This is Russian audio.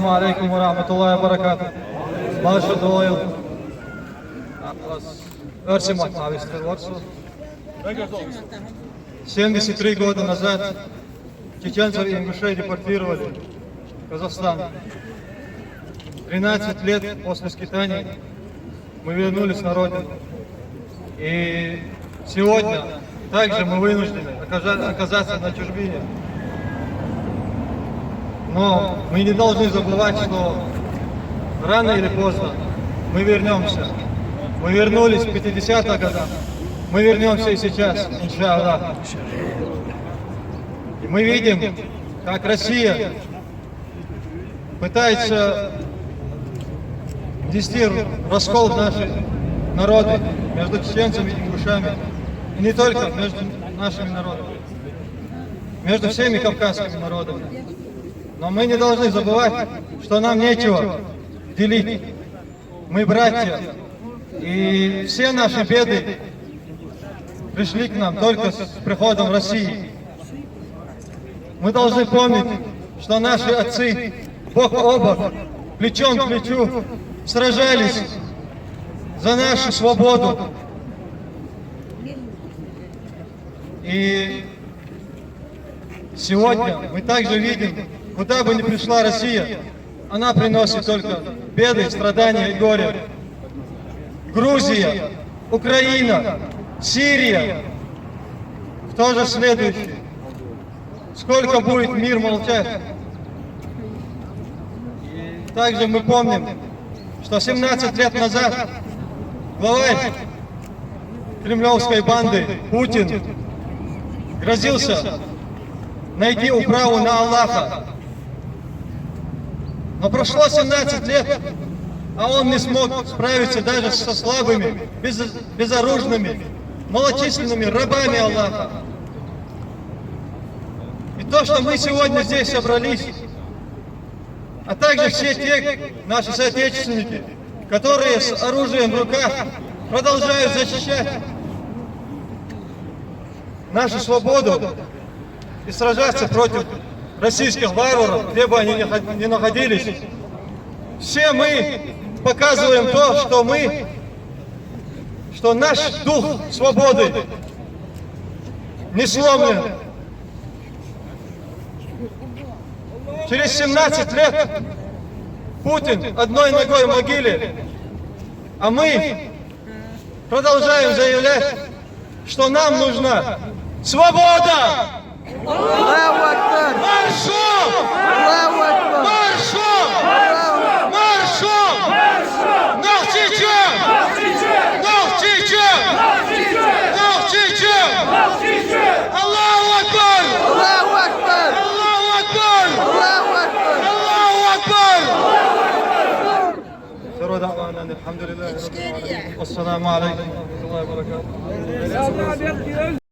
Assalamu alaikum wa rahmatullahi wa barakatuh. Başı doyul. Örsim atmavistер Орсу. 73 года назад чеченцев и ингушей депортировали в Казахстан. 13 лет после скитаний мы вернулись на родину. И сегодня также мы вынуждены оказаться на чужбине. Но мы не должны забывать, что рано или поздно мы вернемся. Мы вернулись в 50-х годах, мы вернемся и сейчас, иншаллах. И мы видим, как Россия пытается ввести раскол в наши народы между чеченцами и ингушами. И не только между нашими народами, между всеми кавказскими народами. Но мы не должны забывать, что нам нечего делить. Мы братья. И все наши беды пришли к нам только с приходом России. Мы должны помнить, что наши отцы бок о бок, плечом к плечу сражались за нашу свободу. И сегодня мы также видим, куда бы ни пришла Россия, она приносит только беды, страдания и горе. Грузия, Украина, Сирия, кто же следующий? Сколько будет мир молчать? И также мы помним, что 17 лет назад главарь кремлевской банды Путин грозился найти управу на Аллаха. Но прошло 17 лет, а он не смог справиться даже со слабыми, безоружными, малочисленными рабами Аллаха. И то, что мы сегодня здесь собрались, а также все те наши соотечественники, которые с оружием в руках продолжают защищать нашу свободу и сражаться против российских варваров, где бы они ни находились. Все мы показываем то, что наш дух свободы не сломлен. Через 17 лет Путин одной ногой в могиле, а мы продолжаем заявлять, что нам нужна свобода! Маршом! Маршом! Маршом! Нахчичем! Нахчичем! Нахчичем! Аллаху Акбар! Аллаху Акбар! Аллаху Акбар! Аллаху Акбар! Сарва дa'вана алхамдулиллахи rabbil alamin. Ассаламу алейкум ва рахматуллахи ва баракатух.